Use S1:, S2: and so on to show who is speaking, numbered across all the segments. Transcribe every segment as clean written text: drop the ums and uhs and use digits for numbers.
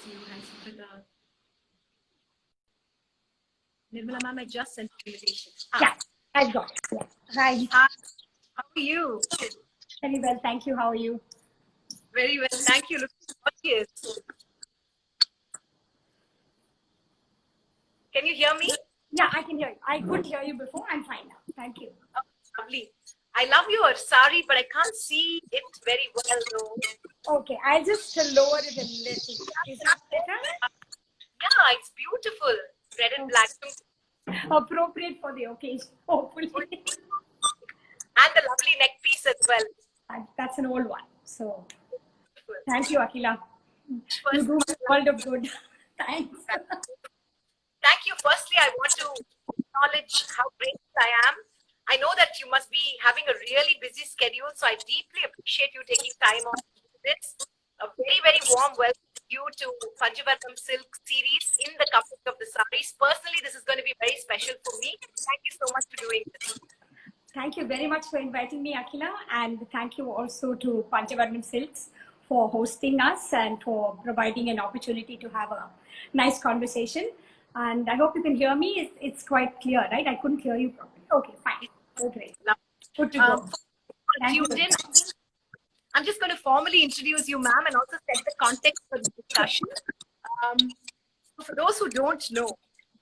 S1: You. Hi, Suprita. Nirmala ma'am, I just sent an invitation.
S2: Yeah, I've got it. Yeah. Hi.
S1: Hi. How are you?
S2: Very well, thank you. How are you?
S1: Very well, thank you. Looking gorgeous. Can you hear me?
S2: Yeah, I can hear you. I could hear you before. I'm fine now. Thank you.
S1: Oh, lovely. I love your sari, but I can't see it very well though.
S2: Okay, I'll just lower it a little. Is that better?
S1: Yeah, it's beautiful. Red and black.
S2: Appropriate for the occasion, hopefully.
S1: And the lovely neck piece as well.
S2: That's an old one. So, thank you, Akila. You do a world of good. Thanks.
S1: Thank you. Firstly, I want to acknowledge how grateful I am. I know that you must be having a really busy schedule, so I deeply appreciate you taking time on this. A very, very warm welcome to you to Panjavarnam Silk series in the coverage of the sarees. Personally, this is going to be very special for me. Thank you so much for doing this.
S2: Thank you very much for inviting me, Akila, and thank you also to Panjavarnam Silks for hosting us and for providing an opportunity to have a nice conversation. And I hope you can hear me. It's quite clear, right? I couldn't hear you properly. Okay, fine. Okay. Good to go.
S1: I'm just going to formally introduce you, ma'am, and also set the context for the discussion. For those who don't know,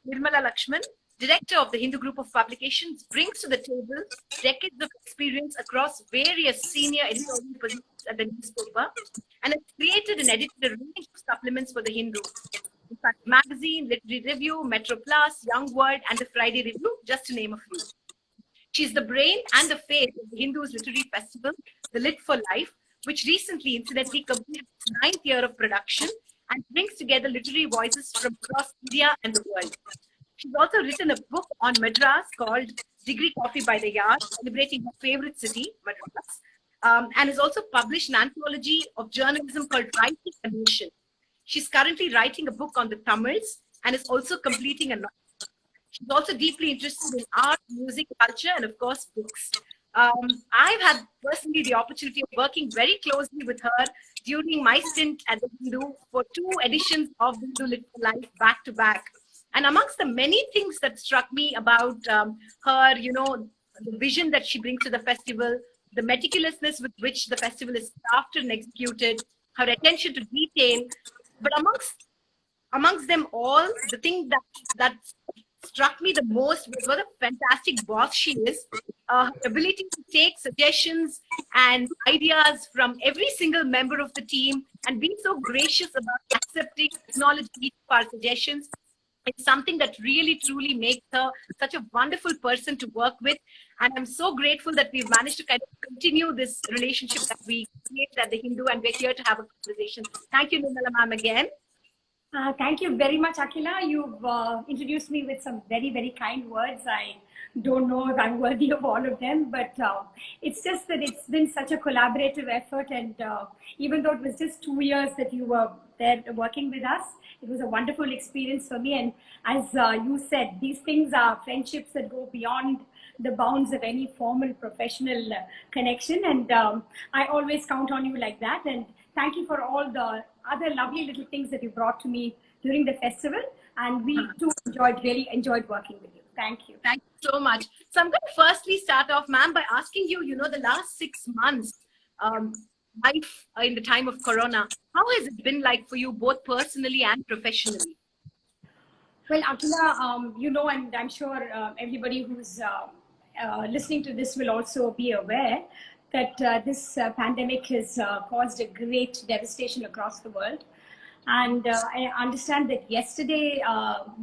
S1: Nirmala Lakshman, director of the Hindu Group of Publications, brings to the table decades of experience across various senior editorial positions at the newspaper and has created and edited a range of supplements for the Hindu. In fact, magazine, literary review, Metro Plus, Young World, and the Friday Review, just to name a few. She's the brain and the face of the Hindu's literary festival, The Lit for Life, which recently, incidentally, completed its 9th year of production and brings together literary voices from across India and the world. She's also written a book on Madras called Degree Coffee by the Yard, celebrating her favorite city, Madras, and has also published an anthology of journalism called Writing a Nation. She's currently writing a book on the Tamils and is also completing a novel. She's also deeply interested in art, music, culture, and of course, books. I've had personally the opportunity of working very closely with her during my stint at the Hindu for 2 editions of the Hindu Lit for Life back to back. And amongst the many things that struck me about her, you know, the vision that she brings to the festival, the meticulousness with which the festival is crafted and executed, her attention to detail, but amongst them all, the thing that struck me the most was what a fantastic boss she is. Her ability to take suggestions and ideas from every single member of the team and being so gracious about accepting, acknowledging each of our suggestions. It's something that really, truly makes her such a wonderful person to work with. And I'm so grateful that we've managed to kind of continue this relationship that we created at the Hindu, and we're here to have a conversation. Thank you, Nirmala ma'am, again.
S2: Thank you very much, Akila. You've introduced me with some very, very kind words. I don't know if I'm worthy of all of them, but it's just that it's been such a collaborative effort. And even though it was just 2 years that you were there working with us, it was a wonderful experience for me. And as you said, these things are friendships that go beyond the bounds of any formal professional connection. And I always count on you like that. And thank you for all the other lovely little things that you brought to me during the festival. And we too really enjoyed working with you. Thank you.
S1: Thank you so much. So I'm going to firstly start off, ma'am, by asking you, you know, the last 6 months, life in the time of Corona, how has it been like for you, both personally and professionally?
S2: Well, Akila, you know, and I'm sure everybody who's listening to this will also be aware that this pandemic has caused a great devastation across the world. And I understand that yesterday,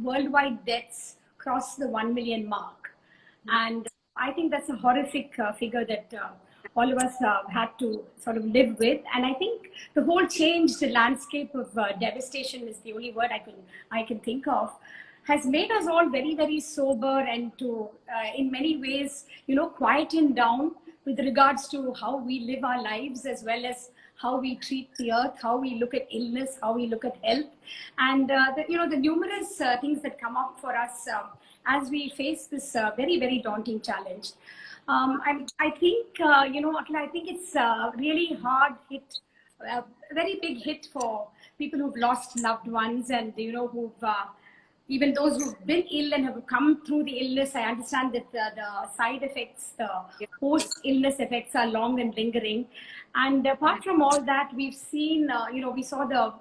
S2: worldwide deaths crossed the 1 million mark. And I think that's a horrific figure that all of us had to sort of live with. And I think the whole changed landscape of devastation is the only word I can think of, has made us all very, very sober and to, in many ways, you know, quieten down with regards to how we live our lives, as well as how we treat the earth, how we look at illness, how we look at health, and the numerous things that come up for us as we face this very, very daunting challenge. I think, Akila, I think it's really hard hit, a very big hit for people who've lost loved ones, and who've even those who've been ill and have come through the illness. I understand that the side effects, the post-illness effects, are long and lingering. And apart from all that, we've seen, we saw the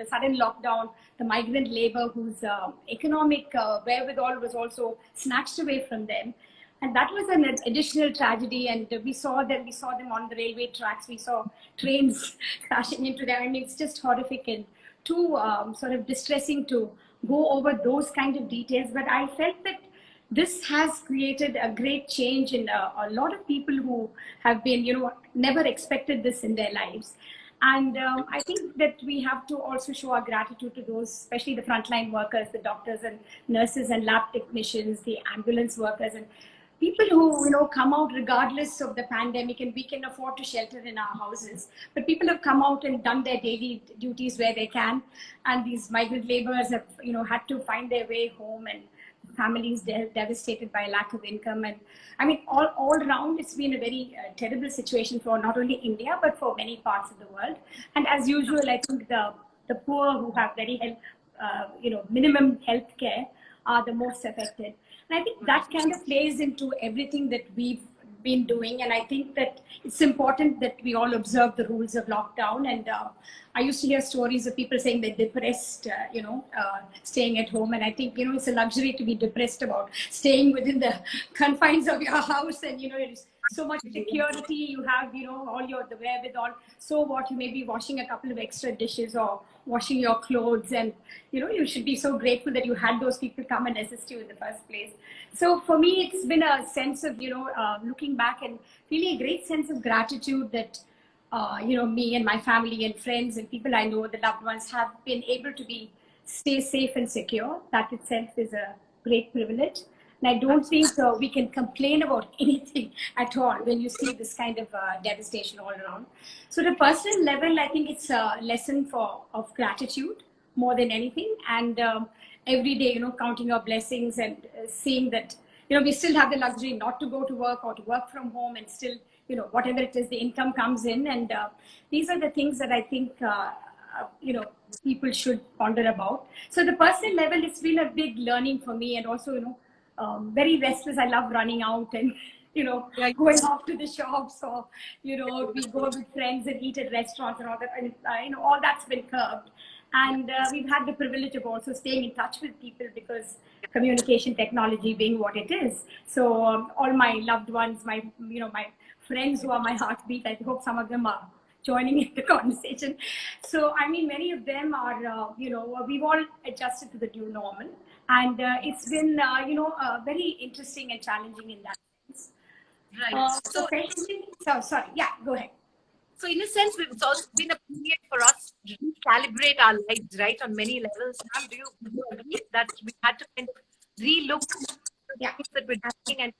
S2: sudden lockdown, the migrant labor whose economic wherewithal was also snatched away from them. And that was an additional tragedy. And we saw them on the railway tracks. We saw trains crashing into them. I mean, it's just horrific and too sort of distressing to go over those kind of details. But I felt that this has created a great change in a lot of people who have been, never expected this in their lives. And I think that we have to also show our gratitude to those, especially the frontline workers, the doctors and nurses and lab technicians, the ambulance workers, and people who come out regardless of the pandemic, and we can afford to shelter in our houses, but people have come out and done their daily duties where they can, and these migrant laborers have had to find their way home, and families devastated by lack of income. And I mean, all around, it's been a very terrible situation for not only India but for many parts of the world. And as usual, I think the poor who have very minimum health care are the most affected. And I think that kind of plays into everything that we've been doing. And I think that it's important that we all observe the rules of lockdown. And I used to hear stories of people saying they're depressed, staying at home. And I think, it's a luxury to be depressed about staying within the confines of your house. And, there's so much security, you have, all the wherewithal. So what, you may be washing a couple of extra dishes or washing your clothes, and, you should be so grateful that you had those people come and assist you in the first place. So for me, it's been a sense of, looking back and feeling a great sense of gratitude that, me and my family and friends and people I know, the loved ones, have been able to stay safe and secure. That itself is a great privilege. And I don't think we can complain about anything at all when you see this kind of devastation all around. So at a personal level, I think it's a lesson of gratitude more than anything. And every day, counting our blessings and seeing that, we still have the luxury not to go to work or to work from home, and still, whatever it is, the income comes in. And these are the things that I think, people should ponder about. So the personal level, it's been a big learning for me, and also, very restless. I love running out and, going off to the shops, or, we go with friends and eat at restaurants and all that. And, all that's been curbed. And we've had the privilege of also staying in touch with people, because communication technology being what it is. So all my loved ones, my friends who are my heartbeat, I hope some of them are joining in the conversation. So, I mean, many of them are, we've all adjusted to the new normal. And it's been, very interesting and challenging in that sense.
S1: Right.
S2: So, sorry. Yeah, go ahead.
S1: So in a sense, it's also been a period for us to recalibrate our lives, right, on many levels. Ma'am, do you agree that we had to kind of relook the things that we're doing and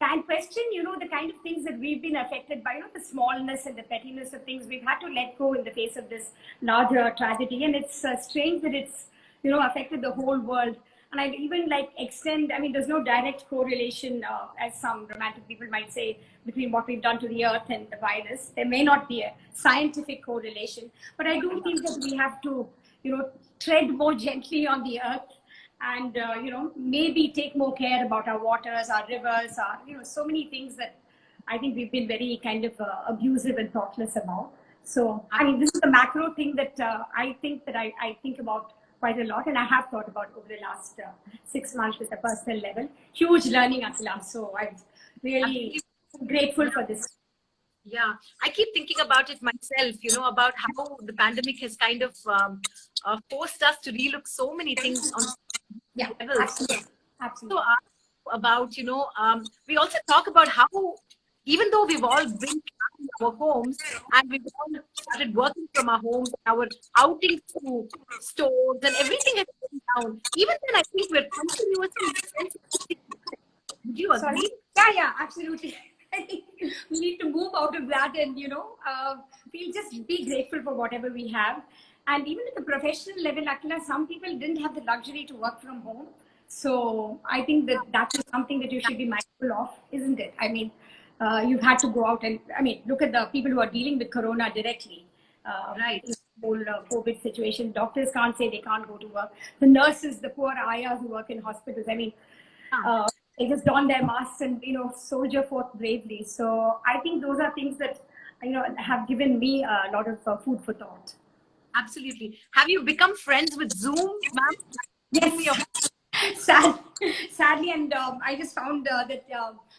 S2: And question, the kind of things that we've been affected by, the smallness and the pettiness of things, we've had to let go in the face of this larger tragedy. And it's strange that it's, affected the whole world. And I even extend, there's no direct correlation, as some romantic people might say, between what we've done to the earth and the virus. There may not be a scientific correlation, but I do think that we have to, tread more gently on the earth, and, maybe take more care about our waters, our rivers, our, so many things that I think we've been very kind of abusive and thoughtless about. So, this is the macro thing that I think that I think about quite a lot, and I have thought about over the last 6 months at a personal level. Huge learning, Akhila. So I'm really grateful for this.
S1: Yeah, I keep thinking about it myself, about how the pandemic has kind of forced us to relook so many things on levels.
S2: Absolutely.
S1: So about, we also talk about how, even though we've all been in our homes and we've all started working from our homes, our outings to stores and everything has gone down, even then I think we're continuously sensitive. Would you agree?
S2: Sorry? Yeah, absolutely. I think we need to move out of that and, we'll just be grateful for whatever we have. And even at the professional level, Akhila, some people didn't have the luxury to work from home. So I think that is something that you should be mindful of, isn't it? You've had to go out and, look at the people who are dealing with corona directly.
S1: Right.
S2: whole COVID situation. Doctors can't say they can't go to work. The nurses, the poor ayahs who work in hospitals, I mean, they just don their masks and, soldier forth bravely. So I think those are things that, have given me a lot of food for thought.
S1: Absolutely. Have you become friends with Zoom, ma'am?
S2: Yes. Sadly, and I just found that,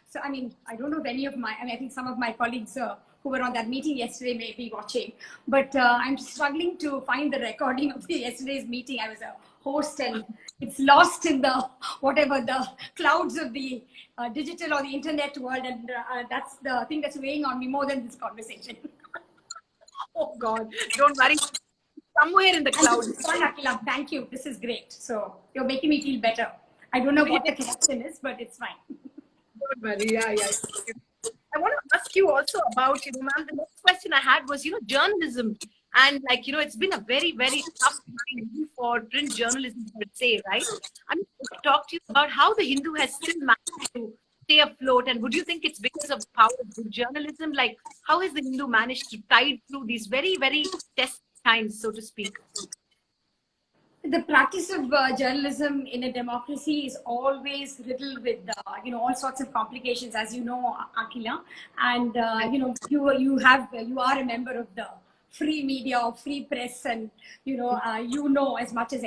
S2: so I mean, I don't know if any of I think some of my colleagues who were on that meeting yesterday may be watching, but I'm struggling to find the recording of yesterday's meeting. I was a host and it's lost in the clouds of the digital or the internet world, and that's the thing that's weighing on me more than this conversation.
S1: Oh God, don't worry. Somewhere in the clouds.
S2: Thank you. This is great. So you're making me feel better. I don't know what the connection is, but it's fine.
S1: Don't worry. Yeah. I want to ask you also about, ma'am, the next question I had was, journalism. And it's been a very, very tough time for print journalism, I would say, right? I'm going to talk to you about how the Hindu has still managed to stay afloat. And would you think it's because of the power of good journalism? Like, how has the Hindu managed to tide through these very, very testing times, so to speak?
S2: The practice of journalism in a democracy is always riddled with all sorts of complications, as you know, Akila, and you are a member of the free media or free press, and as much as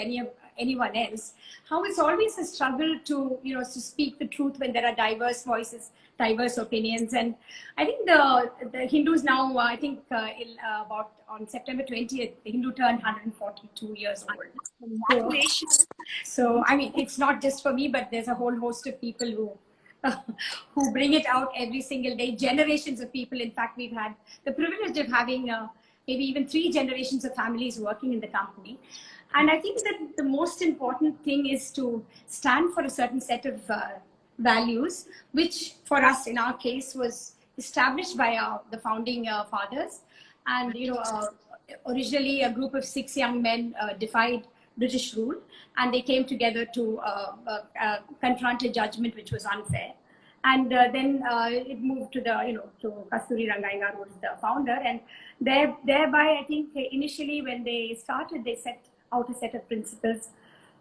S2: anyone else how it's always a struggle to to speak the truth when there are diverse voices, diverse opinions. And I think the Hindus now, I think about on September 20th, the Hindu turned 142 years old. So I mean, it's not just for me, but there's a whole host of people who bring it out every single day. Generations of people. In fact, we've had the privilege of having maybe even 3 generations of families working in the company. And I think that the most important thing is to stand for a certain set of values, which for us in our case was established by the founding fathers. And originally a group of 6 young men defied British rule, and they came together to confront a judgment which was unfair. And then it moved to to Kasturi Rangaiah, who was the founder, and thereby I think initially when they started, they set out a set of principles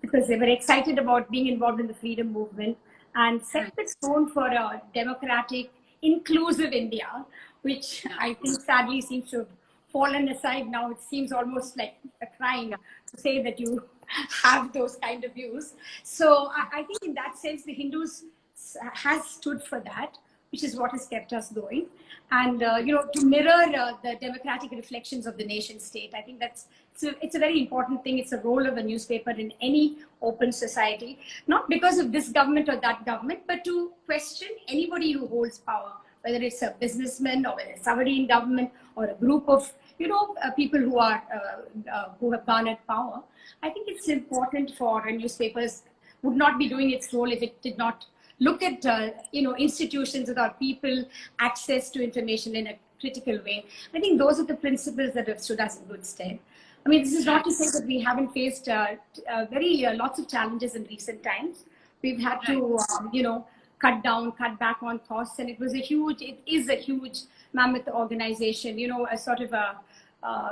S2: because they were excited about being involved in the freedom movement and set the tone for a democratic, inclusive India, which I think sadly seems to have fallen aside now. It seems almost like a crime to say that you have those kind of views. So I think in that sense, the Hindus has stood for that, which is what has kept us going. And to mirror the democratic reflections of the nation state, I think it's a very important thing. It's a role of a newspaper in any open society, not because of this government or that government, but to question anybody who holds power, whether it's a businessman or whether it's somebody in government or a group of people who have garnered power. I think it's important for newspapers would not be doing its role if it did not look at institutions that are people access to information in a critical way. I think those are the principles that have stood us in good stead. I mean, this is not to say that we haven't faced lots of challenges in recent times. We've had to cut back on costs, and it is a huge mammoth organization. A sort of a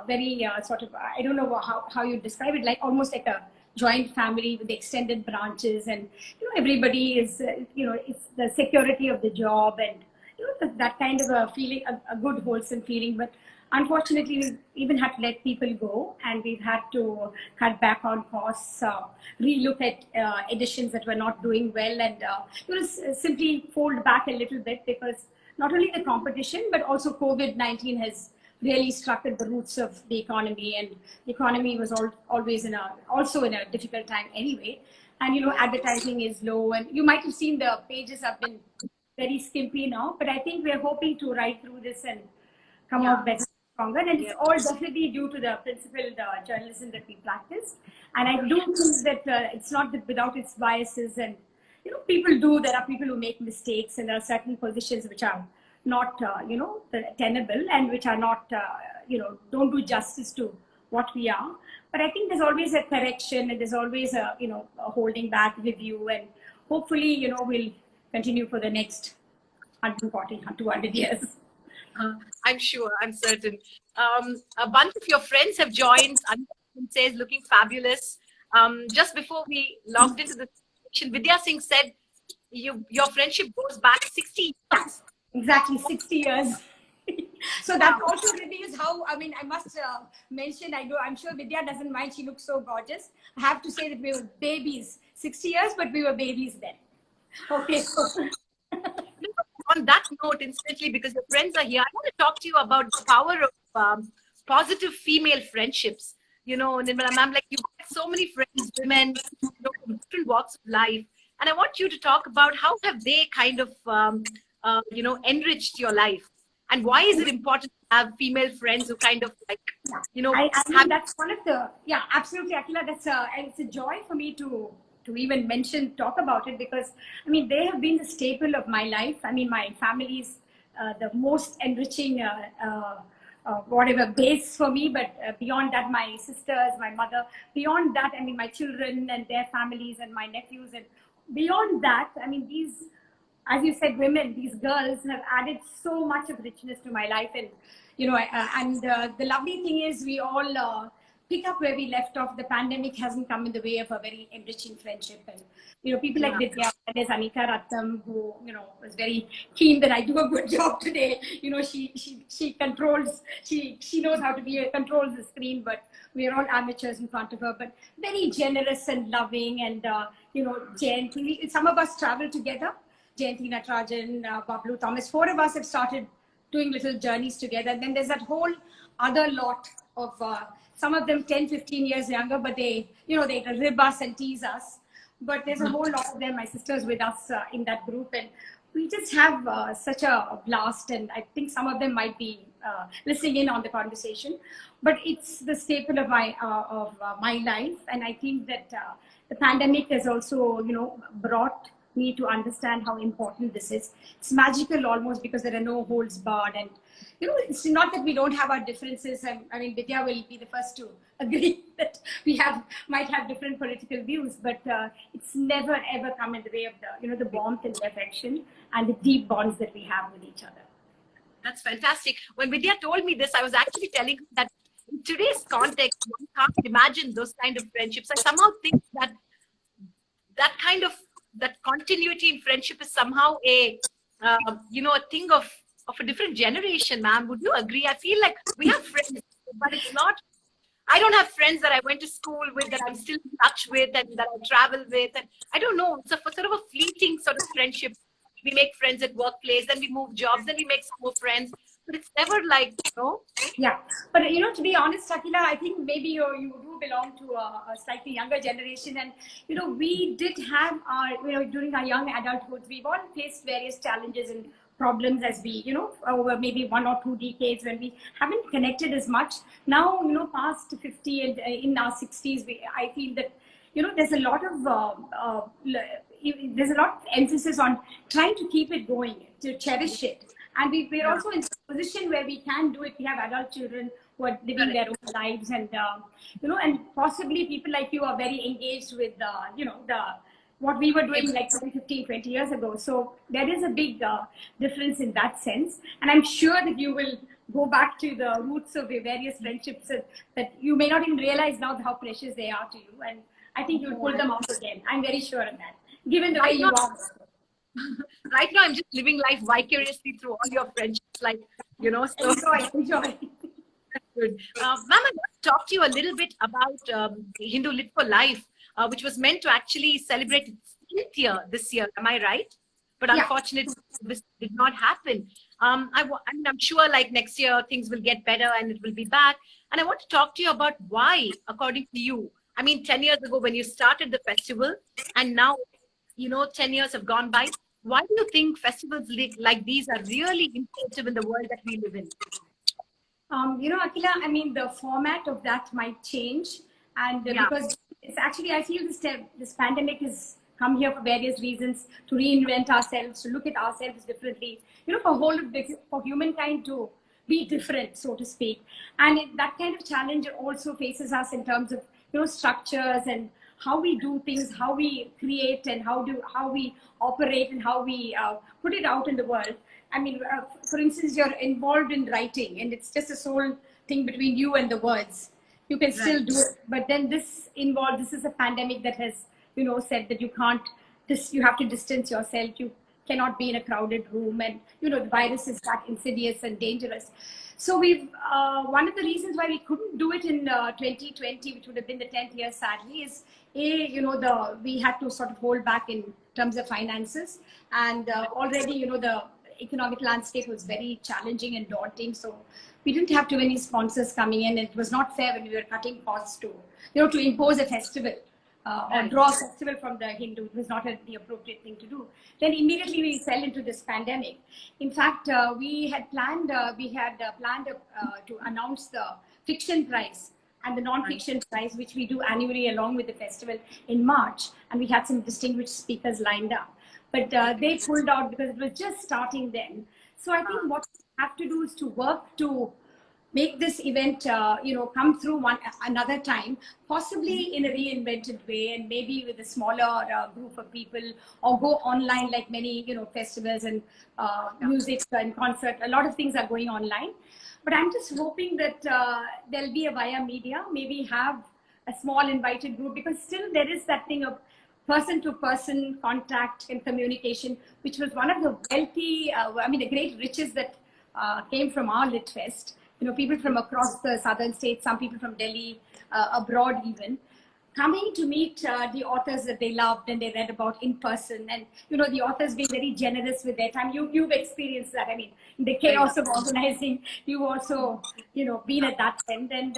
S2: very I don't know how you describe it, like almost like a joint family with extended branches, and everybody is it's the security of the job, and that kind of a feeling, a good wholesome feeling. But unfortunately, we even had to let people go, and we've had to cut back on costs, relook at editions that were not doing well, and simply fold back a little bit, because not only the competition but also COVID-19 has really struck at the roots of the economy, and the economy was always also in a difficult time anyway. And advertising is low, and you might have seen the pages have been very skimpy now, but I think we're hoping to ride through this and come out better, stronger. And it's all definitely due to the principled journalism that we practice. And I do think that it's not that without its biases, and there are people who make mistakes, and there are certain positions which are not tenable, and which are not don't do justice to what we are. But I think there's always a correction, and there's always a holding back review, and hopefully we'll continue for the next 140, 200 years.
S1: I'm sure, I'm certain. A bunch of your friends have joined. Anita says, looking fabulous. Just before we logged into the session, Vidya Singh said, your friendship goes back 60 years.
S2: Exactly, 60 years. So that also reveals how, I mean, I must mention, I'm sure Vidya doesn't mind, she looks so gorgeous. I have to say that we were babies, 60 years, but we were babies then. Okay.
S1: On that note, instantly, because your friends are here, I want to talk to you about the power of positive female friendships. You know, Nirmala ma'am, like you've got so many friends, women, from different walks of life. And I want you to talk about how have they kind of, enriched your life? And why is it important to have female friends who kind of like,
S2: I mean, that's one of the, yeah, absolutely, Akila. It's a joy for me to even talk about it, because I mean, they have been the staple of my life. I mean, my family is the most enriching, whatever base for me, but beyond that, my sisters, my mother, beyond that, I mean, my children and their families and my nephews, and beyond that, I mean, these, as you said, women, these girls have added so much of richness to my life. And, the lovely thing is we all pick up where we left off. The pandemic hasn't come in the way of a very enriching friendship. And, people like Vidya, there's Anika Rattam, who, was very keen that I do a good job today. She controls, she knows how to controls the screen, but we are all amateurs in front of her, but very generous and loving. And, Jayanti, some of us travel together. Jayanti Natarajan, Bablu Thomas, 4 of us have started doing little journeys together. And then there's that whole other lot of, some of them 10, 15 years younger, but they rib us and tease us. But there's a whole lot of them, my sisters with us in that group. And we just have such a blast. And I think some of them might be listening in on the conversation. But it's the staple of my life. And I think that the pandemic has also, brought me to understand how important this is. It's magical almost, because there are no holds barred. And, it's not that we don't have our differences. I mean, Vidya will be the first to agree that we might have different political views, but it's never ever come in the way of the, the warmth and the affection and the deep bonds that we have with each other.
S1: That's fantastic. When Vidya told me this, I was actually telling her that in today's context, one can't imagine those kind of friendships. I somehow think that that continuity in friendship is somehow a thing of a different generation, ma'am. Would you agree? I feel like we have friends, but it's not. I don't have friends that I went to school with, that I'm still in touch with, and that I travel with. And I don't know. It's sort of a fleeting sort of friendship. We make friends at workplace, then we move jobs, then we make some more friends. But it's never like,
S2: Yeah. But, to be honest, Akila, I think maybe you do belong to a slightly younger generation. And, we did have our, during our young adulthood, we've all faced various challenges and problems as we, over maybe 1 or 2 decades when we haven't connected as much. Now, past 50 and in our 60s, I feel that, there's a lot of emphasis on trying to keep it going, to cherish it. And we're also in a position where we can do it. We have adult children who are living their own lives, and and possibly people like you are very engaged with what we were doing like 10, 15, 20 years ago. So there is a big difference in that sense. And I'm sure that you will go back to the roots of your various friendships that you may not even realize now how precious they are to you. And I think you'll pull them out again. I'm very sure of that, given the way you are.
S1: Right now, I'm just living life vicariously through all your friendships, like, so.
S2: Enjoy.
S1: Good. Ma'am, I want to talk to you a little bit about the Hindu Lit for Life, which was meant to actually celebrate its 10th year this year. Am I right? But unfortunately, this did not happen. I'm sure like next year, things will get better and it will be back. And I want to talk to you about why, according to you, 10 years ago when you started the festival, and now, 10 years have gone by. Why do you think festivals like these are really important in the world that we live in?
S2: Akila, the format of that might change. And because it's actually, I feel this pandemic has come here for various reasons, to reinvent ourselves, to look at ourselves differently, for humankind to be different, so to speak. And that kind of challenge also faces us in terms of, structures and how we do things, how we create, and how we operate, and how we put it out in the world. I mean, for instance, you're involved in writing, and it's just a sole thing between you and the words. You can still do it, but then this is a pandemic that has, said that you can't. You have to distance yourself. You cannot be in a crowded room, and the virus is that insidious and dangerous. So we've one of the reasons why we couldn't do it in 2020, which would have been the 10th year, sadly, is we had to sort of hold back in terms of finances, and already the economic landscape was very challenging and daunting. So we didn't have too many sponsors coming in. It was not fair when we were cutting costs to impose a festival. Or draw a festival from the Hindu. It was not the appropriate thing to do. Then immediately we fell into this pandemic. In fact, we had planned to announce the fiction prize and the non-fiction prize, which we do annually along with the festival in March. And we had some distinguished speakers lined up. But they pulled out because it was just starting then. So I think what we have to do is to work to make this event, come through another time, possibly in a reinvented way, and maybe with a smaller group of people, or go online like many, festivals and music and concert. A lot of things are going online, but I'm just hoping that there'll be a via media, maybe have a small invited group, because still there is that thing of person-to-person contact and communication, which was one of the the great riches that came from our Lit Fest. People from across the southern states, some people from Delhi, abroad even, coming to meet the authors that they loved and they read about in person. And, the authors being very generous with their time. You've experienced that. I mean, the chaos of organizing, you've also, been at that end. And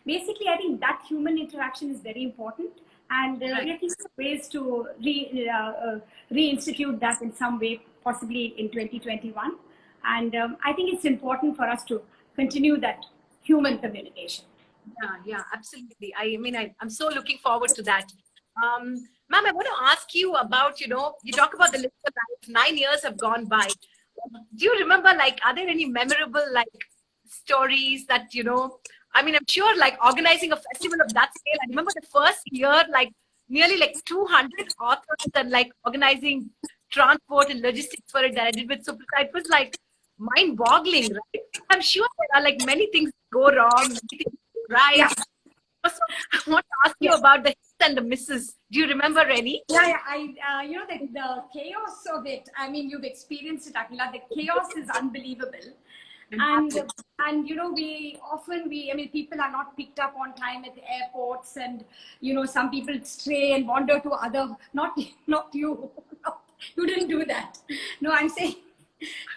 S2: basically, I think that human interaction is very important. And we are thinking of ways to reinstitute that in some way, possibly in 2021. And I think it's important for us to continue that human communication.
S1: Yeah, absolutely. I'm so looking forward to that. Ma'am, I want to ask you about, you talk about the list of 9 years have gone by. Do you remember, are there any memorable, stories that, I'm sure, organizing a festival of that scale. I remember the first year, nearly 200 authors and organizing transport and logistics for it that I did with Suprita. It was mind-boggling, right? I'm sure there are many things go wrong, many things go right. Yeah. So I want to ask you about the hits and the misses. Do you remember any?
S2: Yeah. The chaos of it. I mean, you've experienced it, Akila. The chaos is unbelievable. And people are not picked up on time at the airports, and some people stray and wander to other. Not you. You didn't do that. No, I'm saying.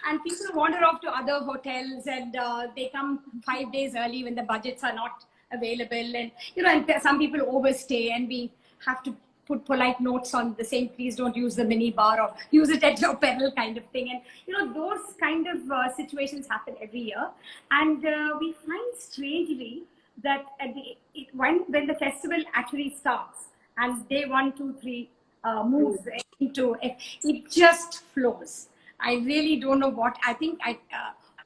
S2: And people wander off to other hotels, and they come 5 days early when the budgets are not available, and and some people overstay, and we have to put polite notes on the same, please don't use the mini bar or use it at your peril kind of thing. And those kind of situations happen every year, and we find strangely that when the festival actually starts, as day 1, 2, 3 moves into it just flows. I really don't know what. I think I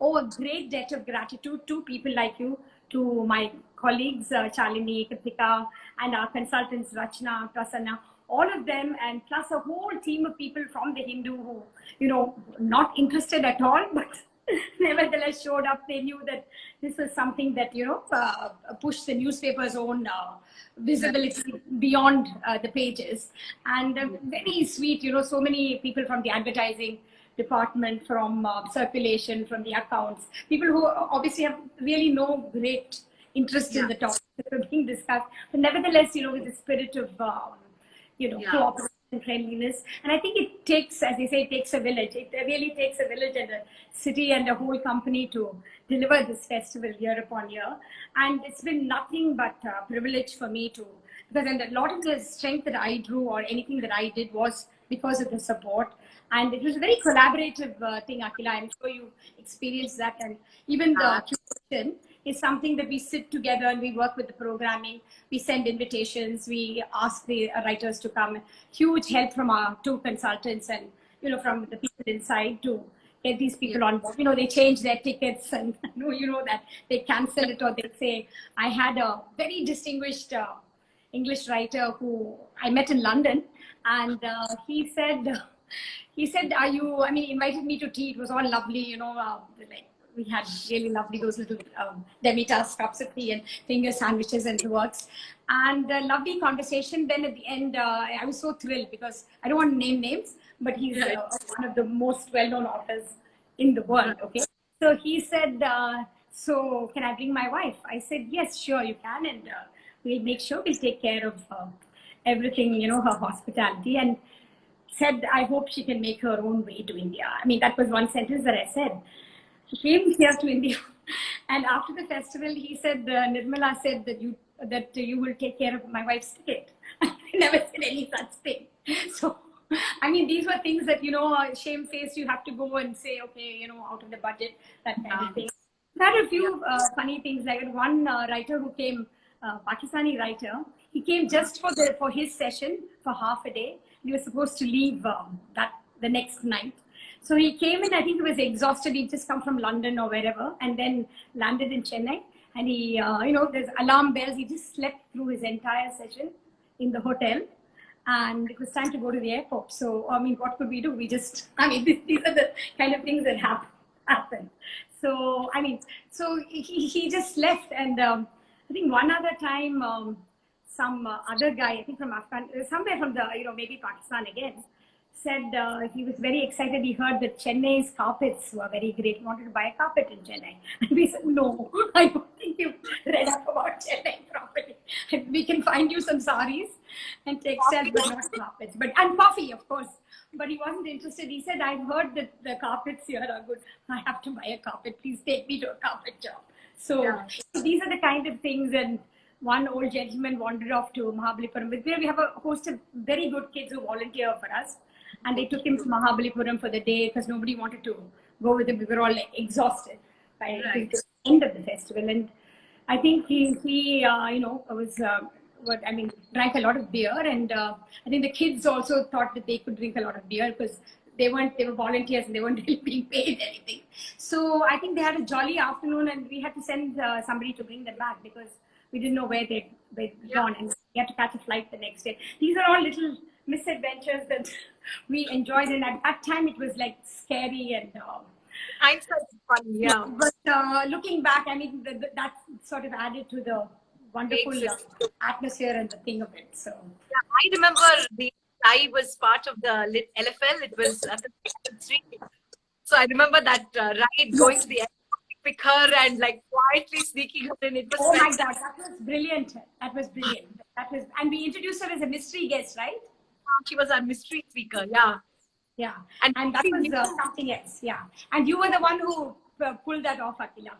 S2: owe a great debt of gratitude to people like you, to my colleagues, Shalini, Kritika, and our consultants, Rachna, Prasanna, all of them, and plus a whole team of people from the Hindu who, not interested at all, but nevertheless showed up. They knew that this was something that, pushed the newspaper's own visibility beyond the pages. And very sweet, so many people from the advertising department, from circulation, from the accounts, people who obviously have really no great interest in the topics that are being discussed, but nevertheless, with the spirit of, cooperation and friendliness. And I think it takes, as they say, it takes a village. It really takes a village and a city and a whole company to deliver this festival year upon year. And it's been nothing but a privilege for me because a lot of the strength that I drew or anything that I did was because of the support. And it was a very collaborative thing, Akila. I'm sure you experienced that. And even the curation is something that we sit together and we work with the programming. We send invitations. We ask the writers to come. Huge help from our 2 consultants and, from the people inside to get these people on board. They change their tickets and, that they cancel it, or they say, I had a very distinguished English writer who I met in London, and he said, "Are you?" I mean, he invited me to tea. It was all lovely, like we had really lovely those little demi-tasse cups of tea and finger sandwiches and the works, and a lovely conversation. Then at the end, I was so thrilled because I don't want to name names, but he's one of the most well-known authors in the world. Okay, so he said, "So can I bring my wife?" I said, "Yes, sure, you can, and we'll make sure we'll take care of everything, her hospitality." And said, "I hope she can make her own way to India." I mean, that was one sentence that I said. He came here to India, and after the festival, he said, "Nirmala said that you will take care of my wife's ticket." I never said any such thing. So, I mean, these were things that shamefaced. You have to go and say, okay, out of the budget, that kind of thing. There are a few funny things. Like one writer who came, Pakistani writer, he came just for his session for half a day. He was supposed to leave the next night. So he came in, I think he was exhausted. He'd just come from London or wherever, and then landed in Chennai. And he, there's alarm bells. He just slept through his entire session in the hotel. And it was time to go to the airport. So, I mean, what could we do? These are the kind of things that happen. So, I mean, so he just left. And I think one other time, some other guy, I think from somewhere from the, maybe Pakistan again, said he was very excited. He heard that Chennai's carpets were very great. He wanted to buy a carpet in Chennai. And we said, "No, I don't think you've read up about Chennai properly. We can find you some sarees and textiles, but not carpets. And coffee, of course." But he wasn't interested. He said, "I've heard that the carpets here are good. I have to buy a carpet. Please take me to a carpet shop." So these are the kind of things. And one old gentleman wandered off to Mahabalipuram. We have a host of very good kids who volunteer for us. And they took him to Mahabalipuram for the day because nobody wanted to go with him. We were all exhausted by the end of the festival. And I think he drank a lot of beer. And I think the kids also thought that they could drink a lot of beer because they were volunteers and they weren't really being paid anything. So I think they had a jolly afternoon, and we had to send somebody to bring them back because we didn't know where they'd gone, and we had to catch a flight the next day. These are all little misadventures that we enjoyed, and at that time it was like scary and
S1: hindsight is fun, yeah.
S2: But looking back, I mean, that sort of added to the wonderful atmosphere and the thing of it. So
S1: I remember I was part of the LFL. It was at the street. So I remember that ride going to the airport, pick her and like quietly sneaking her in. It was
S2: my God, that was brilliant. And we introduced her as a mystery guest, right?
S1: She was our mystery speaker, yeah.
S2: Yeah, and that was something else, yeah. And you were the one who pulled that off, Akila.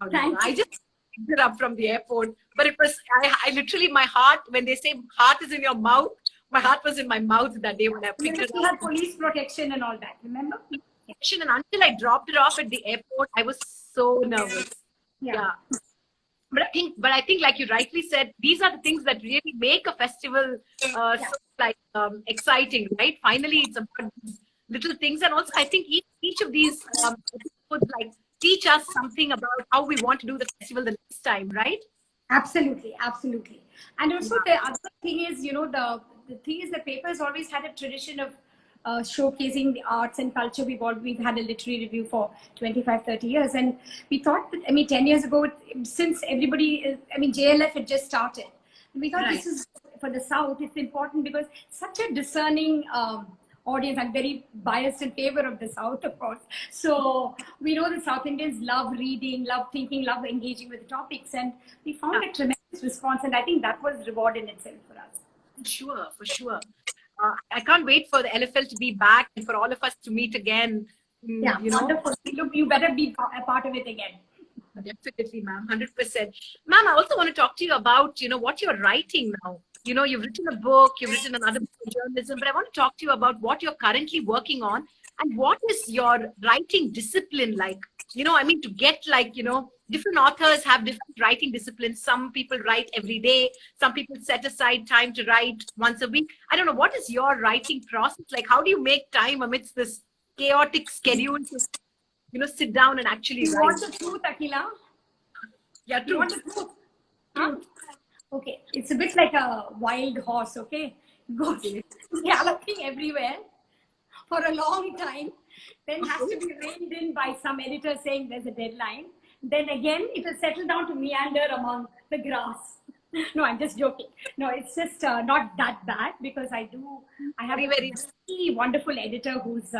S1: I just picked her up from the airport. But it was, I literally, my heart, when they say heart is in your mouth, my heart was in my mouth that day when I picked her up.
S2: You had police protection and all that, remember?
S1: And until I dropped her off at the airport, I was so nervous. Yeah. But I think, like you rightly said, these are the things that really make a festival exciting, right? Finally, it's about these little things, and also I think each of these would teach us something about how we want to do the festival the next time, right?
S2: Absolutely. And also the other thing is, the thing is that paper has always had a tradition of showcasing the arts and culture. We've had a literary review for 25-30 years, and we thought that 10 years ago, since JLF had just started, we thought this is for the South. It's important because such a discerning audience. I'm very biased in favor of the South, of course. So we know the South Indians love reading, love thinking, love engaging with the topics, and we found a tremendous response, and I think that was reward in itself for us.
S1: For sure. I can't wait for the LFL to be back and for all of us to meet again.
S2: Yeah, wonderful. You better be a part of it again.
S1: Definitely, ma'am, 100%. Ma'am, I also want to talk to you about, what you're writing now. You've written a book, you've written another book on journalism, but I want to talk to you about what you're currently working on and what is your writing discipline like? To get different authors have different writing disciplines. Some people write every day. Some people set aside time to write once a week. I don't know. What is your writing process like? How do you make time amidst this chaotic schedule to, sit down and actually write?
S2: You want the truth, Akila?
S1: Yeah, truth.
S2: You want the truth? Huh? Okay, it's a bit like a wild horse, okay? Goes galloping everywhere for a long time, then has to be reined in by some editor saying there's a deadline. Then again, it will settle down to meander among the grass. No, I'm just joking. No, it's just not that bad because I have a very wonderful editor who's,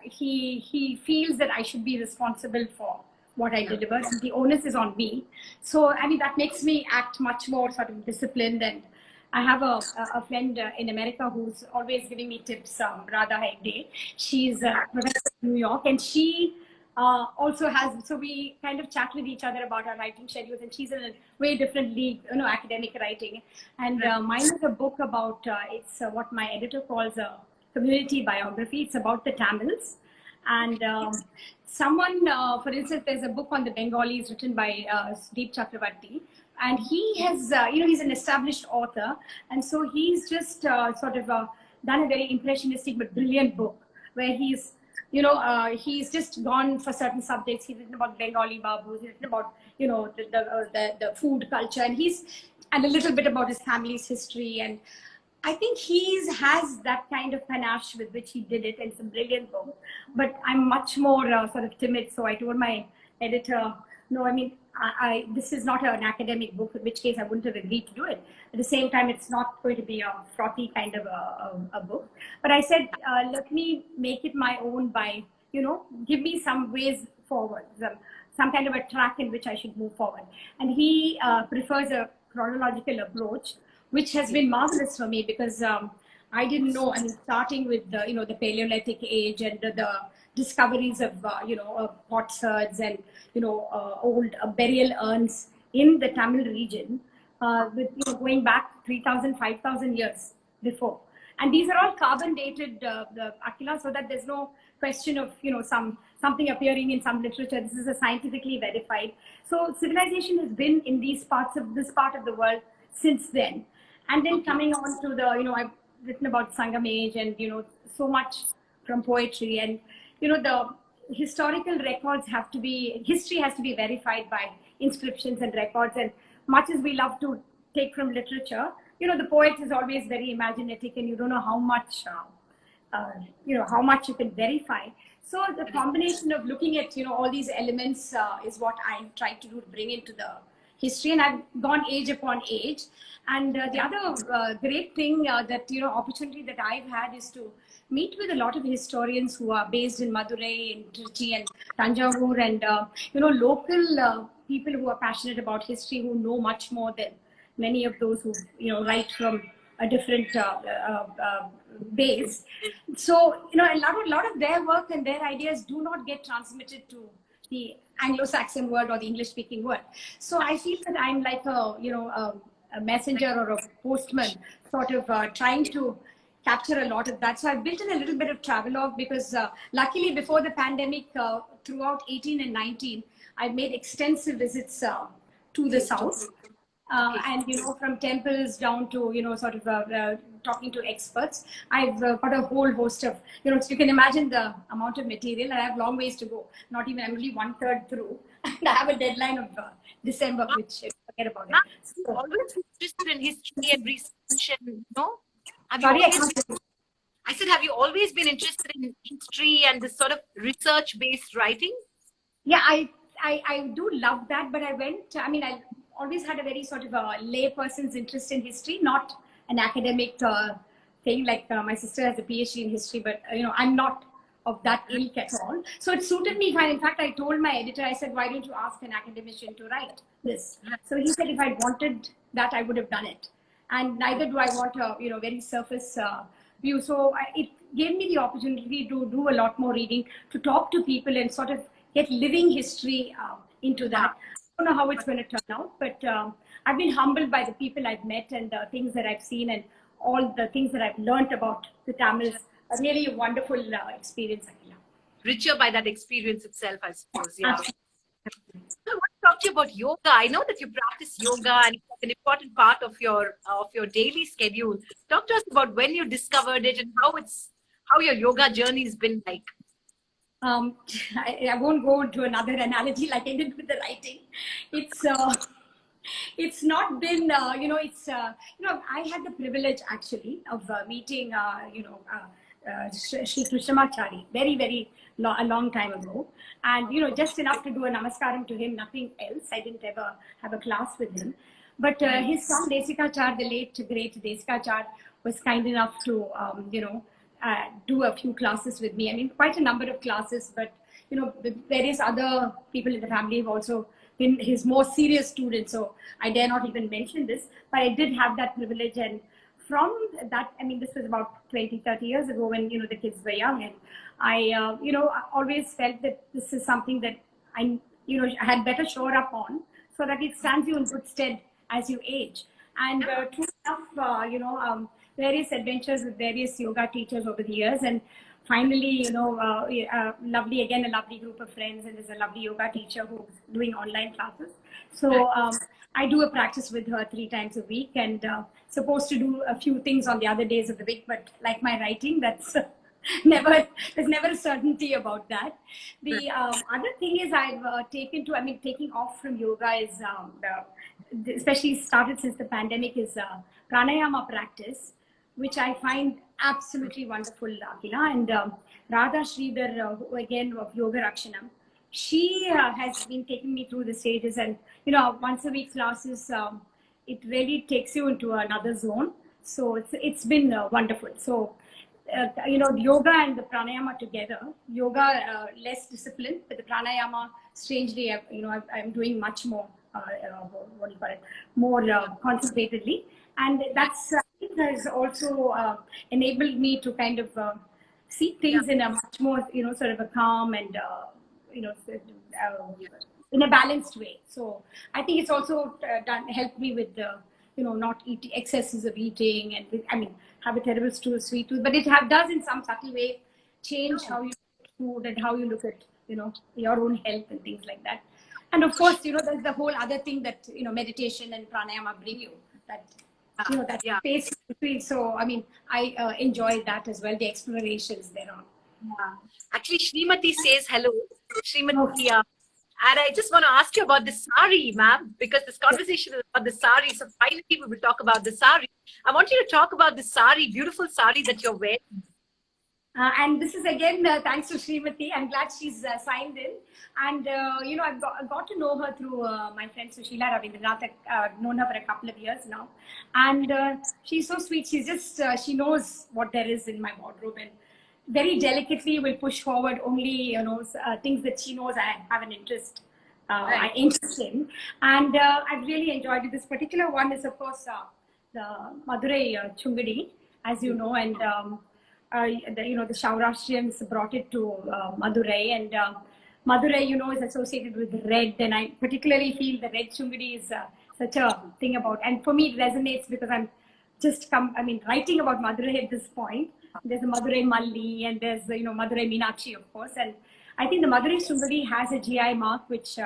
S2: he feels that I should be responsible for what I deliver. And the onus is on me. So, I mean, that makes me act much more sort of disciplined. And I have a friend in America who's always giving me tips, Radha Hegde. She's a professor in New York, and she also has, so we kind of chat with each other about our writing schedules, and she's in a way different league, academic writing. And mine is a book about, it's what my editor calls a community biography. It's about the Tamils. And someone, for instance, there's a book on the Bengalis written by Deep Chakravarti. And he has, he's an established author. And so he's just sort of done a very impressionistic but brilliant book where he's, he's just gone for certain subjects. He's written about Bengali Babus, he's written about, the food culture, and a little bit about his family's history. And I think has that kind of panache with which he did it, and it's a brilliant book. But I'm much more sort of timid, so I told my editor, no, I mean, this is not an academic book, in which case I wouldn't have agreed to do it. At the same time, it's not going to be a frothy kind of a book. But I said, let me make it my own by, give me some ways forward, some kind of a track in which I should move forward. And he prefers a chronological approach, which has been marvelous for me because I didn't know, I mean, starting with the, the Paleolithic age and the discoveries of, potsherds and, old burial urns in the Tamil region, with, going back 3,000, 5,000 years before. And these are all carbon dated, Akila, so that there's no question of, something appearing in some literature. This is a scientifically verified. So civilization has been in this part of the world since then. And then coming on to the, I've written about Sangam age and, so much from poetry, and, the historical records history has to be verified by inscriptions and records. And much as we love to take from literature, the poet is always very imaginative, and you don't know how much, how much you can verify. So the combination of looking at, all these elements is what I try to do to bring into the history, and I've gone age upon age. And the other great thing opportunity that I've had is to meet with a lot of historians who are based in Madurai, in Trichy and Tanjavur, and local people who are passionate about history, who know much more than many of those who write from a different base. So a lot of their work and their ideas do not get transmitted to the Anglo-Saxon world or the English-speaking world. So I feel that I'm like a messenger or a postman, sort of trying to capture a lot of that. So I've built in a little bit of travelogue because luckily before the pandemic, throughout 18 and 19, I've made extensive visits to the south. And from temples down to sort of talking to experts. I've got a whole host of so you can imagine the amount of material. I have long ways to go. I'm only 1/3 through, and I have a deadline of December, which forget about it.
S1: So, always interested in history and research, and I said, have you always been interested in history and this sort of research-based writing?
S2: Yeah, I do love that, but I always had a very sort of a lay person's interest in history, not an academic thing. Like my sister has a PhD in history, but I'm not of that ilk at all. So it suited me fine. In fact, I told my editor, I said, why don't you ask an academician to write this? So he said, if I wanted that, I would have done it. And neither do I want a very surface view. So it gave me the opportunity to do a lot more reading, to talk to people and sort of get living history into that. I don't know how it's going to turn out, but I've been humbled by the people I've met and the things that I've seen and all the things that I've learned about the Tamils. A really wonderful experience, Akila.
S1: Richer by that experience itself, I suppose. Yeah. I want to talk to you about yoga. I know that you practice yoga and it's an important part of your daily schedule. Talk to us about when you discovered it and how your yoga journey has been like.
S2: I won't go into another analogy like I did with the writing. It's It's not been, I had the privilege actually of meeting, Sri Krishnamachari a long time ago. And, just enough to do a namaskaram to him, nothing else. I didn't ever have a class with him. But his son, Desikachar, the late, great Desikachar, was kind enough to, do a few classes with me. I mean, quite a number of classes, but, the various other people in the family have also been his more serious students. So I dare not even mention this, but I did have that privilege. And from that, I mean, this was about 20, 30 years ago when, the kids were young. And I, I always felt that this is something that I had better shore up on so that it stands you in good stead as you age. And true enough, various adventures with various yoga teachers over the years. And finally, a lovely group of friends, and there's a lovely yoga teacher who's doing online classes. So I do a practice with her 3 times a week, and supposed to do a few things on the other days of the week, but like my writing, that's there's never a certainty about that. The other thing is taking off from yoga is, especially started since the pandemic, is pranayama practice, which I find absolutely wonderful, Akila. And Radha Sridhar, who again of Yoga Rakshanam, she has been taking me through the stages, and once a week classes, it really takes you into another zone. So it's been wonderful. So the yoga and the pranayama together, yoga less disciplined, but the pranayama, strangely, I'm doing much more, more concentratedly. And that's has also enabled me to kind of see things in a much more, sort of a calm and, in a balanced way. So I think it's also helped me with, not eating excesses of eating, and have a terrible sweet tooth, but it does in some subtle way change how you look at food and how you look at, your own health and things like that. And of course, there's the whole other thing that, meditation and pranayama bring you, that that space between. So, I enjoy that as well, the explorations thereon.
S1: Yeah. Actually, Srimati says hello. Srimati, and I just want to ask you about the saree, ma'am, because this conversation is about the saree. So finally, we will talk about the saree. I want you to talk about the saree, beautiful saree that you're wearing.
S2: And this is again thanks to Srimati. I'm glad she's signed in. And, I've got to know her through my friend Sushila Ravindranath. I've known her for a couple of years now. And she's so sweet. She's just, she knows what there is in my wardrobe, and very delicately will push forward only, things that she knows I have an interest in. And I've really enjoyed it. This particular one is, of course, the Madurai Chungadi, as you know, and the Saurashtrians brought it to Madurai, and Madurai, is associated with red, and I particularly feel the red Chungadi is such a thing about, and for me it resonates because I'm just writing about Madurai at this point. There's a Madurai Malli, and there's Madurai Meenakshi, of course, and I think the Madurai Chungadi has a GI mark, which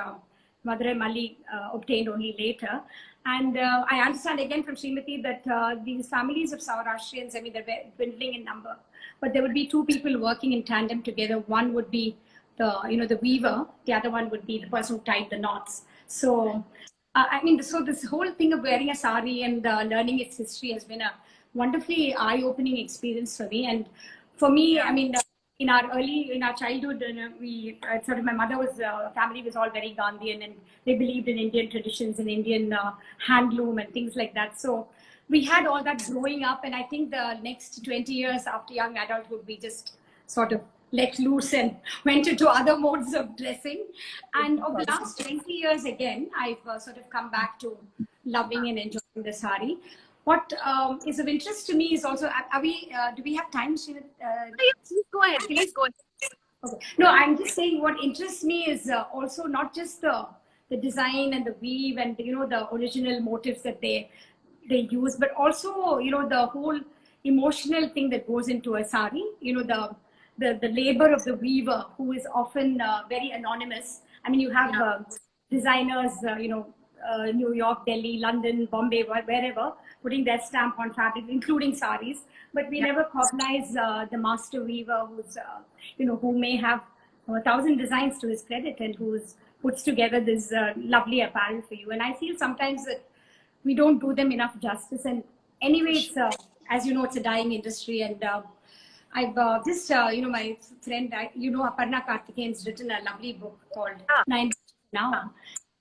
S2: Madurai Malli obtained only later. And I understand again from Srimati that these families of Saurashtrians, they're dwindling in number, but there would be 2 people working in tandem together. One would be the weaver, the other one would be the person who tied the knots. So, so this whole thing of wearing a sari and learning its history has been a wonderfully eye-opening experience for me. And for me, in our childhood, my mother family was all very Gandhian, and they believed in Indian traditions and Indian handloom and things like that. So we had all that growing up, and I think the next 20 years after young adulthood, we just sort of let loose and went into other modes of dressing. And over the last 20 years, again, I've sort of come back to loving and enjoying the sari. What is of interest to me is also, do we have time?
S1: Please go ahead. Please go ahead.
S2: Okay. No, I'm just saying what interests me is also not just the design and the weave and the original motifs that they use, but also the whole emotional thing that goes into a sari. The labor of the weaver, who is often very anonymous. You have designers, New York, Delhi, London, Bombay, wherever, putting their stamp on fabric, including saris. But we never cognize the master weaver, who's, who may have 1,000 designs to his credit, and who's puts together this lovely apparel for you. And I feel sometimes that we don't do them enough justice. And anyway, it's as you know, it's a dying industry. And I've just, my friend, Aparna Karthikeyan's written a lovely book called Nine Now.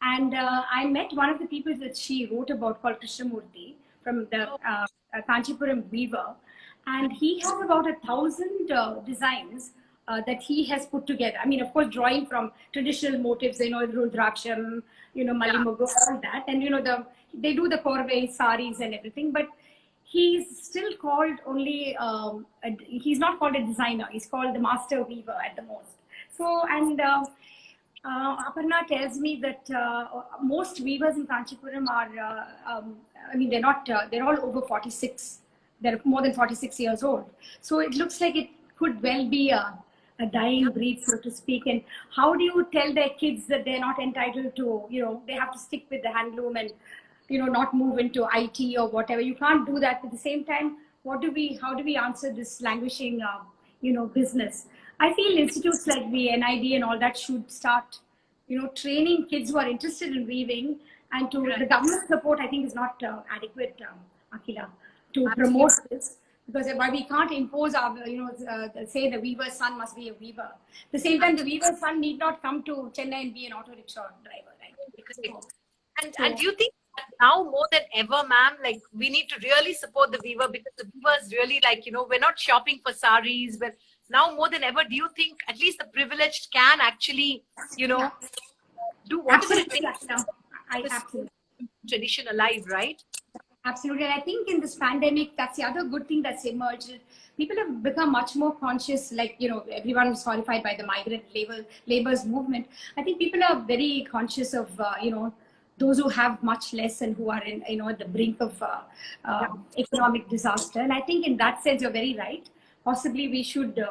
S2: And I met one of the people that she wrote about called Krishnamurthy from the Kanchipuram weaver. And he has about 1,000 designs that he has put together. I mean, of course, drawing from traditional motifs, Rudraksham, Malimugu, all that. And, they do the Korve saris and everything. But he's still called only, he's not called a designer. He's called the master weaver at the most. So, and Aparna tells me that most weavers in Kanchipuram are, they're not, they're all over 46. They're more than 46 years old. So it looks like it could well be a dying breed, so to speak. And how do you tell their kids that they're not entitled to, they have to stick with the handloom and, not move into IT or whatever? You can't do that. At the same time, how do we answer this languishing, business? I feel institutes like the NID and all that should start, training kids who are interested in weaving, and the government support, I think, is not adequate, Akhila, to promote this, because we can't impose our, say the weaver's son must be a weaver. At the same time, the weaver's son need not come to Chennai and be an auto rickshaw driver, right?
S1: And do you think that now more than ever, ma'am, like we need to really support the weaver, because the weavers really, like, we're not shopping for saris, but now more than ever, do you think at least the privileged can actually, do whatever it takes to tradition alive, right?
S2: Absolutely. And I think in this pandemic, that's the other good thing that's emerged. People have become much more conscious, like, everyone was horrified by the migrant labor's movement. I think people are very conscious of, those who have much less and who are in, at the brink of economic disaster. And I think in that sense, you're very right. Possibly we should,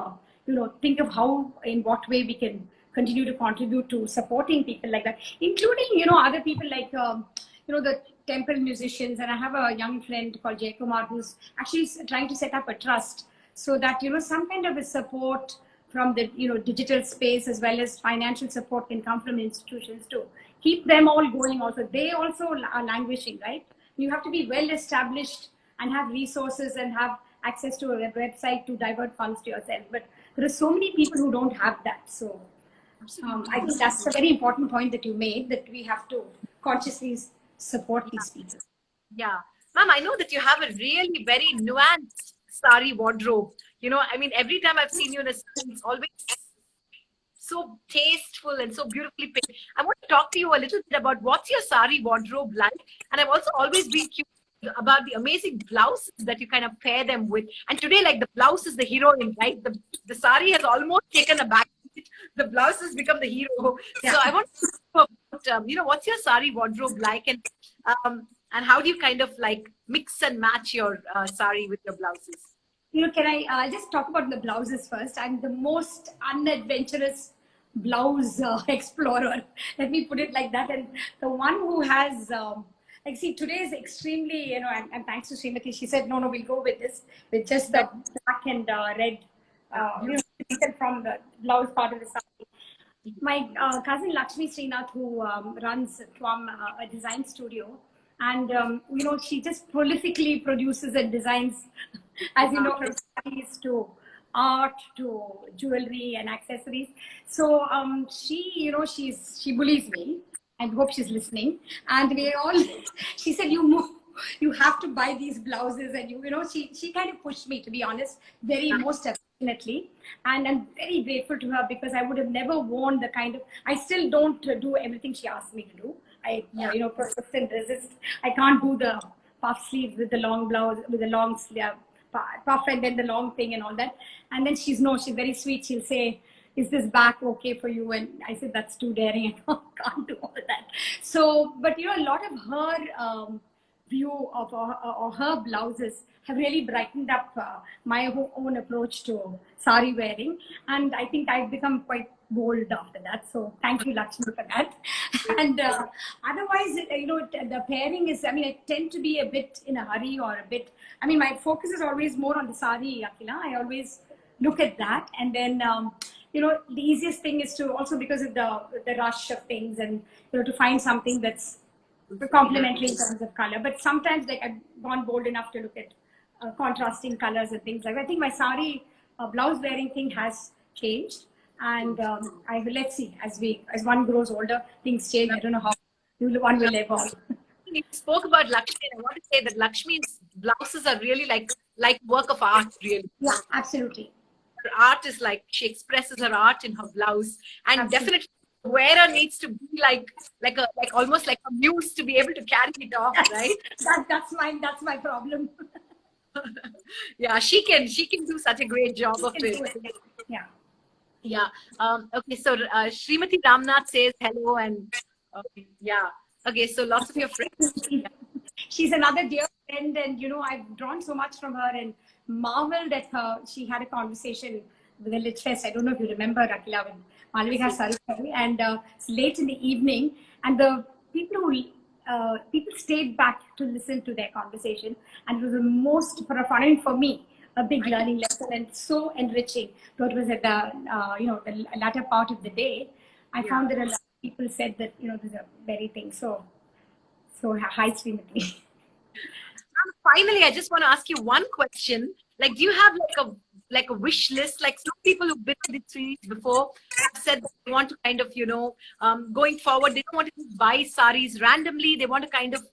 S2: think of how, in what way we can continue to contribute to supporting people like that, including, other people like, the temple musicians. And I have a young friend called Jay Kumar who's actually trying to set up a trust so that, some kind of a support from the, digital space as well as financial support can come from institutions to keep them all going also. They also are languishing, right? You have to be well established and have resources and have access to a website to divert funds to yourself. But there are so many people who don't have that. So I think that's a very important point that you made, that we have to consciously support these people.
S1: Yeah. Ma'am, I know that you have a really very nuanced sari wardrobe. Every time I've seen you in a sari, it's always so tasteful and so beautifully picked. I want to talk to you a little bit about what's your sari wardrobe like. And I've also always been curious about the amazing blouses that you kind of pair them with. And today, like, the blouse is the heroine, right? The sari has almost taken a back. The blouse has become the hero. Yeah. So I want to talk about, what's your sari wardrobe like, and how do you kind of like mix and match your sari with your blouses?
S2: Can I just talk about the blouses first? I'm the most unadventurous blouse explorer. Let me put it like that. And the one who has, today is extremely, and thanks to Srimati, she said, no, we'll go with this, with just the black and red, from the blouse part of the sari. My cousin Lakshmi Srinath, who runs a design studio, and she just prolifically produces and designs, as you know, from sarees to art to jewelry and accessories. So she bullies me. I hope she's listening. And she said, you have to buy these blouses, and she kind of pushed me, to be honest, most affectionately. And I'm very grateful to her, because I would have never worn the kind of, I still don't do everything she asked me to do. I persist and resist. I can't do the puff sleeves with the long blouse, with the long puff and then the long thing and all that. And then she's very sweet. She'll say, is this back okay for you? And I said, that's too daring. I can't do all that. So, but a lot of her view of or her blouses have really brightened up my own approach to sari wearing. And I think I've become quite bold after that. So thank you, Lakshmi, for that. And otherwise, the pairing is, I tend to be a bit in a hurry or a bit, my focus is always more on the sari, Akila. I always look at that. And then, the easiest thing is to also, because of the rush of things, and, to find something that's complementary in terms of color. But sometimes, like, I've gone bold enough to look at contrasting colors and things like that. I think my sari blouse wearing thing has changed. And let's see, as one grows older, things change. I don't know how one will evolve.
S1: You spoke about Lakshmi, and I want to say that Lakshmi's blouses are really like work of art, really.
S2: Yeah, absolutely.
S1: Her art is like, she expresses her art in her blouse, and definitely the wearer needs to be like almost like a muse to be able to carry it off, right?
S2: That's my problem.
S1: Yeah, she can do such a great job of it.
S2: Yeah.
S1: Yeah. Okay. So Srimati Ramnath says hello, and yeah. Okay. So lots of your friends. Yeah.
S2: She's another dear friend, and I've drawn so much from her and marveled at her. She had a conversation with the Lit Fest. I don't know if you remember, Akila, with Malavika Saree, and it's late in the evening, and the people stayed back to listen to their conversation, and it was the most profound for me. A big learning lesson, and so enriching. So it was at the latter part of the day. I found that a lot of people said that there's a very thing. So high Srimati.
S1: Finally, I just want to ask you one question. Like, do you have like a wish list? Like, some people who've been to the series before have said that they want to kind of going forward, they don't want to buy saris randomly. They want to kind of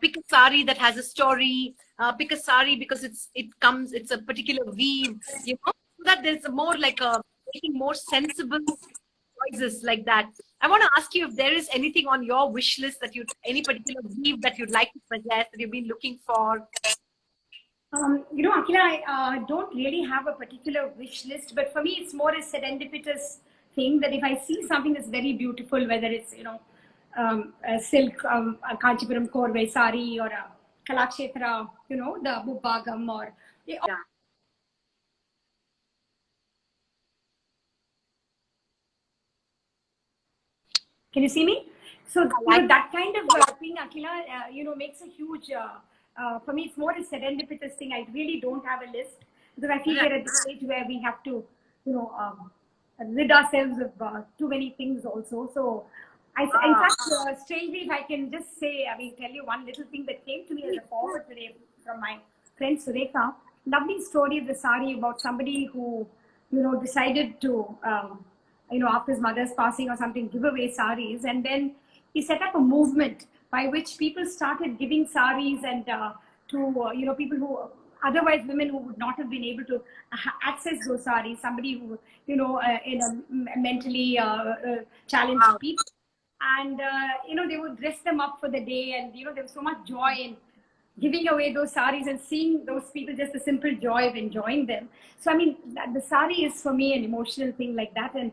S1: pick a sari that has a story. Pick a sari because it's a particular weave, so that there's a more like making more sensible choices like that. I want to ask you if there is anything on your wish list any particular weave that you'd like to possess, that you've been looking for.
S2: Akila, I don't really have a particular wish list, but for me, it's more a serendipitous thing that if I see something that's very beautiful, whether it's a silk, a Kanchipuram Korve sari, or a Kalakshetra, the Bubagam, or Can you see me? So that kind of thing, Akila, makes a huge. For me, it's more a serendipitous thing. I really don't have a list, because I feel we're at the stage where we have to, rid ourselves of too many things also. So, in fact, strangely, if I can just say, tell you one little thing that came to me as a forward today from my friend Surekha. Lovely story of the sari about somebody who, decided to, after his mother's passing or something, give away saris, and then he set up a movement by which people started giving saris and to people who otherwise women who would not have been able to access those saris. Somebody who in a mentally challenged people. And, they would dress them up for the day, and, there was so much joy in giving away those saris and seeing those people, just the simple joy of enjoying them. So, the sari is for me an emotional thing like that. And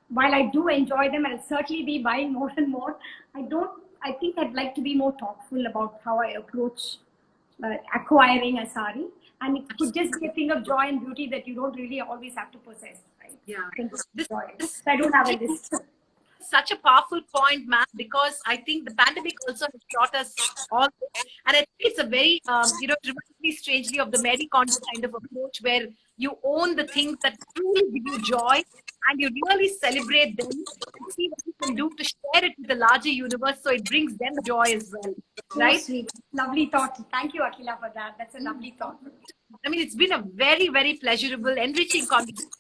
S2: while I do enjoy them, I'll certainly be buying more and more. I think I'd like to be more thoughtful about how I approach acquiring a sari. And it could just be a thing of joy and beauty that you don't really always have to possess, right?
S1: Yeah.
S2: So I don't have a list.
S1: Such a powerful point, ma'am, because I think the pandemic also has taught us all this. And I think it's a very, dramatically, strangely of the Mary Kondo kind of approach, where you own the things that truly give you joy, and you really celebrate them and see what you can do to share it with the larger universe, so it brings them joy as well. Right?
S2: So sweet. Lovely thought. Thank you, Akila, for that. That's a lovely thought.
S1: It's been a very, very pleasurable, enriching conversation.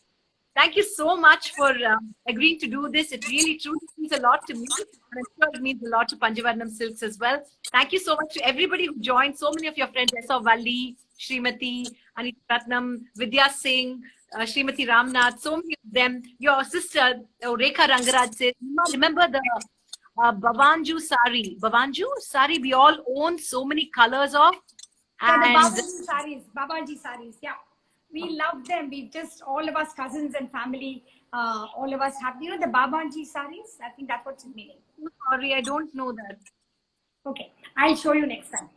S1: Thank you so much for agreeing to do this. It really, truly means a lot to me. And I'm sure it means a lot to Panjavarnam Silks as well. Thank you so much to everybody who joined. So many of your friends. I saw Valli, Srimati, Anita Ratnam, Vidya Singh, Srimati Ramnath, so many of them. Your sister, Rekha Rangaraj, says, remember the Bhavanju Sari. Bhavanju Sari, we all own so many colors of.
S2: And the Babaji saris, yeah. We love them. We just, all of us cousins and family, all of us have, the Babaji saris. I think that's what's meaning.
S1: Sorry, I don't know that.
S2: Okay, I'll show you next time.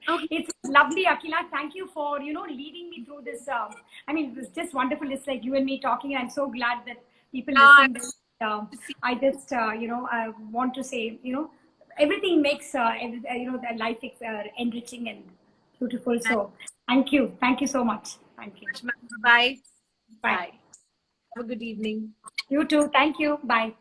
S1: Okay.
S2: It's lovely, Akila. Thank you for, leading me through this. It was just wonderful. It's like you and me talking. I'm so glad that people listen. I just, I want to say, everything makes, the life enriching and beautiful. So thank you. Thank you so much. Thank you.
S1: Bye.
S2: Bye.
S1: Bye. Have a good evening.
S2: You too. Thank you. Bye.